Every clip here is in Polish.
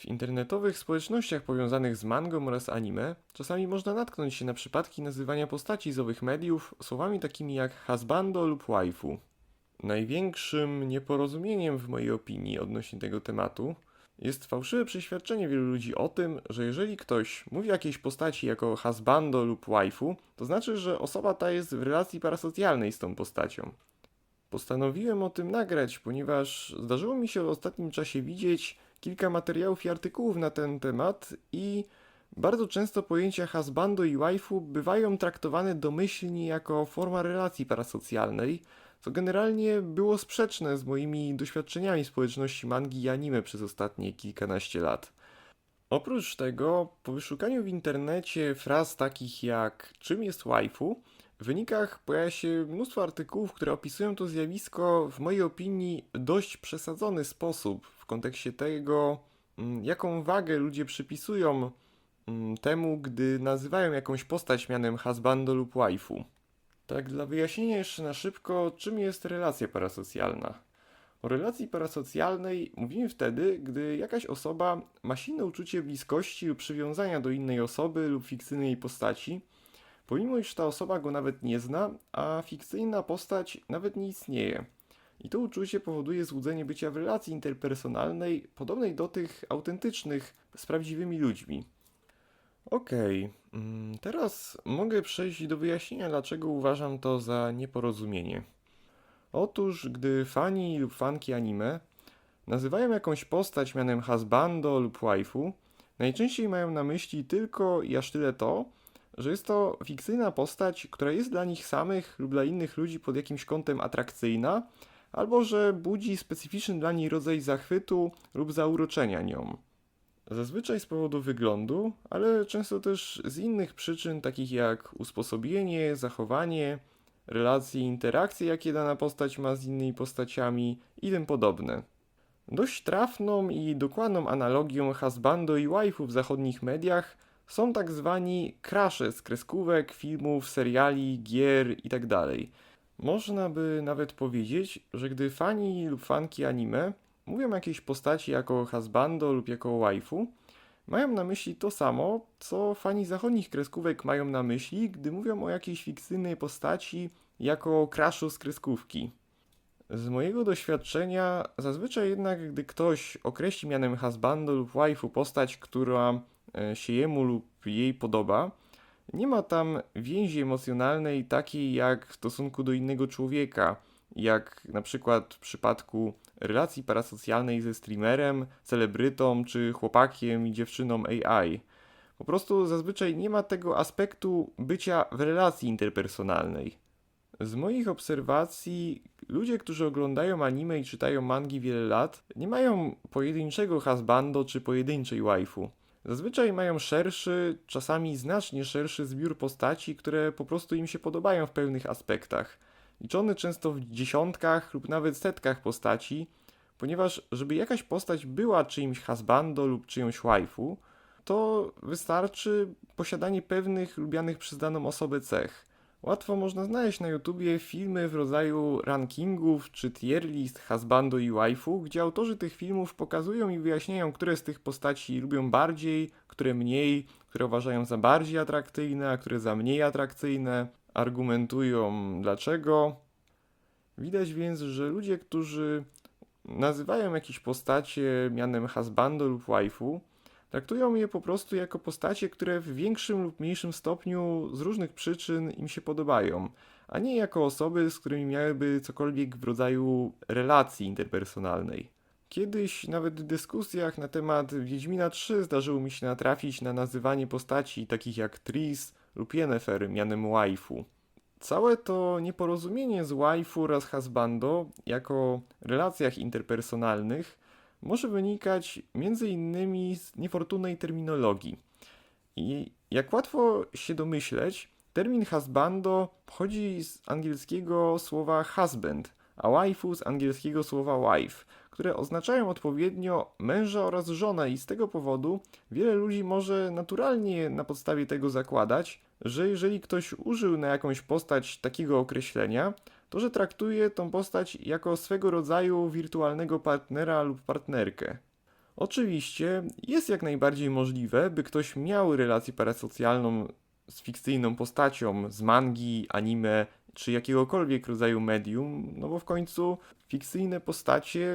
W internetowych społecznościach powiązanych z mangą oraz anime czasami można natknąć się na przypadki nazywania postaci z owych mediów słowami takimi jak husbando lub waifu. Największym nieporozumieniem w mojej opinii odnośnie tego tematu jest fałszywe przeświadczenie wielu ludzi o tym, że jeżeli ktoś mówi o jakiejś postaci jako husbando lub waifu, to znaczy, że osoba ta jest w relacji parasocjalnej z tą postacią. Postanowiłem o tym nagrać, ponieważ zdarzyło mi się w ostatnim czasie widzieć kilka materiałów i artykułów na ten temat i bardzo często pojęcia husbando i waifu bywają traktowane domyślnie jako forma relacji parasocjalnej, co generalnie było sprzeczne z moimi doświadczeniami społeczności mangi i anime przez ostatnie kilkanaście lat. Oprócz tego, po wyszukaniu w internecie fraz takich jak czym jest waifu, w wynikach pojawia się mnóstwo artykułów, które opisują to zjawisko w mojej opinii w dość przesadzony sposób w kontekście tego, jaką wagę ludzie przypisują temu, gdy nazywają jakąś postać mianem husbando lub waifu. Tak, dla wyjaśnienia jeszcze na szybko, czym jest relacja parasocjalna. O relacji parasocjalnej mówimy wtedy, gdy jakaś osoba ma silne uczucie bliskości lub przywiązania do innej osoby lub fikcyjnej postaci, pomimo iż ta osoba go nawet nie zna, a fikcyjna postać nawet nie istnieje. I to uczucie powoduje złudzenie bycia w relacji interpersonalnej, podobnej do tych autentycznych z prawdziwymi ludźmi. Okej, teraz mogę przejść do wyjaśnienia, dlaczego uważam to za nieporozumienie. Otóż, gdy fani lub fanki anime nazywają jakąś postać mianem husbando lub waifu, najczęściej mają na myśli tylko i aż tyle to, że jest to fikcyjna postać, która jest dla nich samych lub dla innych ludzi pod jakimś kątem atrakcyjna, albo że budzi specyficzny dla niej rodzaj zachwytu lub zauroczenia nią. Zazwyczaj z powodu wyglądu, ale często też z innych przyczyn, takich jak usposobienie, zachowanie, relacje i interakcje, jakie dana postać ma z innymi postaciami i tym podobne. Dość trafną i dokładną analogią husbando i waifu w zachodnich mediach są tak zwani crushe z kreskówek, filmów, seriali, gier itd. Można by nawet powiedzieć, że gdy fani lub fanki anime mówią o jakiejś postaci jako husbando lub jako waifu, mają na myśli to samo, co fani zachodnich kreskówek mają na myśli, gdy mówią o jakiejś fikcyjnej postaci jako crushu z kreskówki. Z mojego doświadczenia, zazwyczaj jednak, gdy ktoś określi mianem husbando lub waifu postać, która się jemu lub jej podoba, nie ma tam więzi emocjonalnej takiej jak w stosunku do innego człowieka, jak na przykład w przypadku relacji parasocjalnej ze streamerem, celebrytą czy chłopakiem i dziewczyną AI. Po prostu zazwyczaj nie ma tego aspektu bycia w relacji interpersonalnej. Z moich obserwacji, ludzie, którzy oglądają anime i czytają mangi wiele lat, nie mają pojedynczego husbando czy pojedynczej waifu. Zazwyczaj mają szerszy, czasami znacznie szerszy zbiór postaci, które po prostu im się podobają w pewnych aspektach. Liczony często w dziesiątkach lub nawet setkach postaci, ponieważ żeby jakaś postać była czyimś husbando lub czyjąś waifu, to wystarczy posiadanie pewnych lubianych przez daną osobę cech. Łatwo można znaleźć na YouTubie filmy w rodzaju rankingów czy tier list husbando i waifu, gdzie autorzy tych filmów pokazują i wyjaśniają, które z tych postaci lubią bardziej, które mniej, które uważają za bardziej atrakcyjne, a które za mniej atrakcyjne. Argumentują dlaczego. Widać więc, że ludzie, którzy nazywają jakieś postacie mianem husbando lub waifu, traktują je po prostu jako postacie, które w większym lub mniejszym stopniu z różnych przyczyn im się podobają, a nie jako osoby, z którymi miałyby cokolwiek w rodzaju relacji interpersonalnej. Kiedyś nawet w dyskusjach na temat Wiedźmina 3 zdarzyło mi się natrafić na nazywanie postaci takich jak Triss lub Yennefer mianem waifu. Całe to nieporozumienie z waifu oraz husbando jako relacjach interpersonalnych może wynikać m.in. z niefortunnej terminologii. I jak łatwo się domyśleć, termin husbando pochodzi z angielskiego słowa husband, a waifu z angielskiego słowa wife, które oznaczają odpowiednio męża oraz żonę i z tego powodu wiele ludzi może naturalnie na podstawie tego zakładać, że jeżeli ktoś użył na jakąś postać takiego określenia, to że traktuje tą postać jako swego rodzaju wirtualnego partnera lub partnerkę. Oczywiście jest jak najbardziej możliwe, by ktoś miał relację parasocjalną z fikcyjną postacią z mangi, anime czy jakiegokolwiek rodzaju medium, no bo w końcu fikcyjne postacie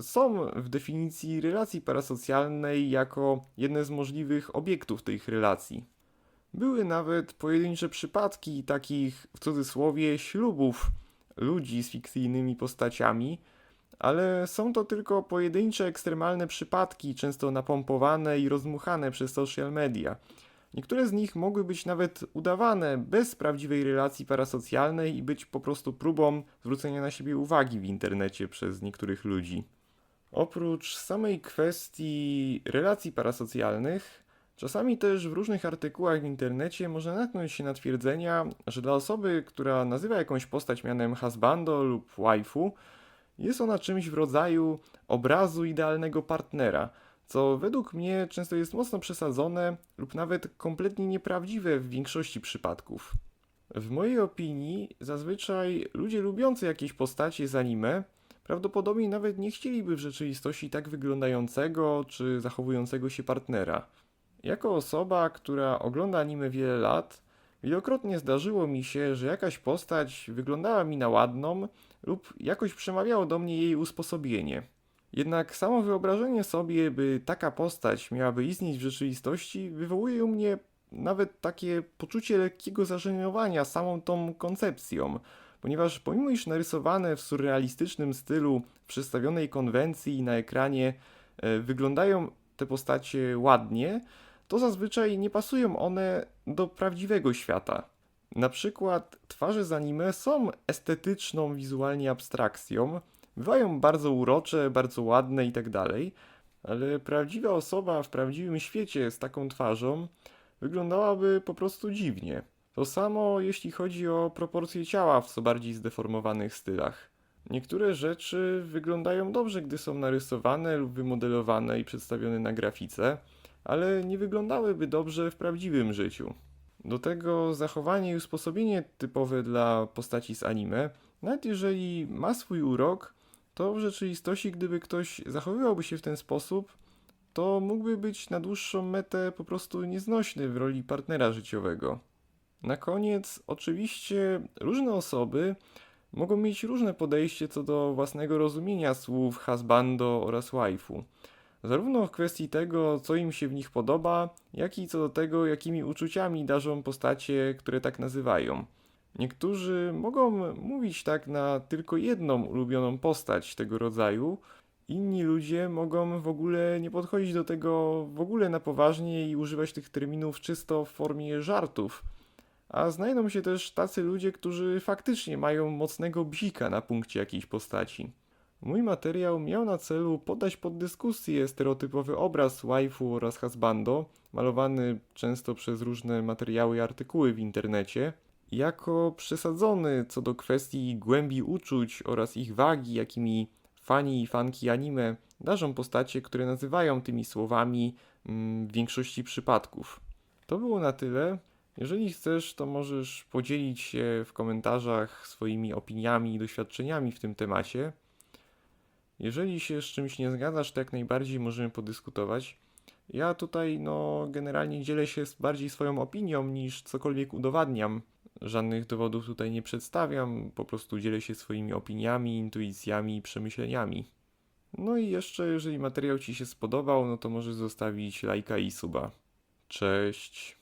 są w definicji relacji parasocjalnej jako jedne z możliwych obiektów tych relacji. Były nawet pojedyncze przypadki takich, w cudzysłowie, ślubów ludzi z fikcyjnymi postaciami, ale są to tylko pojedyncze ekstremalne przypadki, często napompowane i rozmuchane przez social media. Niektóre z nich mogły być nawet udawane bez prawdziwej relacji parasocjalnej i być po prostu próbą zwrócenia na siebie uwagi w internecie przez niektórych ludzi. Oprócz samej kwestii relacji parasocjalnych, czasami też w różnych artykułach w internecie można natknąć się na twierdzenia, że dla osoby, która nazywa jakąś postać mianem husbando lub waifu, jest ona czymś w rodzaju obrazu idealnego partnera, co według mnie często jest mocno przesadzone lub nawet kompletnie nieprawdziwe w większości przypadków. W mojej opinii, zazwyczaj ludzie lubiący jakieś postacie z anime prawdopodobnie nawet nie chcieliby w rzeczywistości tak wyglądającego czy zachowującego się partnera. Jako osoba, która ogląda anime wiele lat, wielokrotnie zdarzyło mi się, że jakaś postać wyglądała mi na ładną lub jakoś przemawiało do mnie jej usposobienie. Jednak samo wyobrażenie sobie, by taka postać miałaby istnieć w rzeczywistości, wywołuje u mnie nawet takie poczucie lekkiego zażenowania samą tą koncepcją, ponieważ pomimo iż narysowane w surrealistycznym stylu w przedstawionej konwencji na ekranie wyglądają te postacie ładnie, to zazwyczaj nie pasują one do prawdziwego świata. Na przykład twarze z anime są estetyczną wizualnie abstrakcją, bywają bardzo urocze, bardzo ładne itd., ale prawdziwa osoba w prawdziwym świecie z taką twarzą wyglądałaby po prostu dziwnie. To samo jeśli chodzi o proporcje ciała w co bardziej zdeformowanych stylach. Niektóre rzeczy wyglądają dobrze, gdy są narysowane lub wymodelowane i przedstawione na grafice, ale nie wyglądałyby dobrze w prawdziwym życiu. Do tego zachowanie i usposobienie typowe dla postaci z anime, nawet jeżeli ma swój urok, to w rzeczywistości, gdyby ktoś zachowywałby się w ten sposób, to mógłby być na dłuższą metę po prostu nieznośny w roli partnera życiowego. Na koniec, oczywiście, różne osoby mogą mieć różne podejście co do własnego rozumienia słów husbando oraz waifu. Zarówno w kwestii tego, co im się w nich podoba, jak i co do tego, jakimi uczuciami darzą postacie, które tak nazywają. Niektórzy mogą mówić tak na tylko jedną ulubioną postać tego rodzaju, inni ludzie mogą w ogóle nie podchodzić do tego w ogóle na poważnie i używać tych terminów czysto w formie żartów. A znajdą się też tacy ludzie, którzy faktycznie mają mocnego bzika na punkcie jakiejś postaci. Mój materiał miał na celu poddać pod dyskusję stereotypowy obraz waifu oraz husbando, malowany często przez różne materiały i artykuły w internecie, jako przesadzony co do kwestii głębi uczuć oraz ich wagi, jakimi fani i fanki anime darzą postacie, które nazywają tymi słowami w większości przypadków. To było na tyle. Jeżeli chcesz, to możesz podzielić się w komentarzach swoimi opiniami i doświadczeniami w tym temacie. Jeżeli się z czymś nie zgadzasz, to jak najbardziej możemy podyskutować. Ja tutaj, generalnie dzielę się bardziej swoją opinią niż cokolwiek udowadniam. Żadnych dowodów tutaj nie przedstawiam, po prostu dzielę się swoimi opiniami, intuicjami i przemyśleniami. No i jeszcze, jeżeli materiał Ci się spodobał, no to możesz zostawić lajka i suba. Cześć.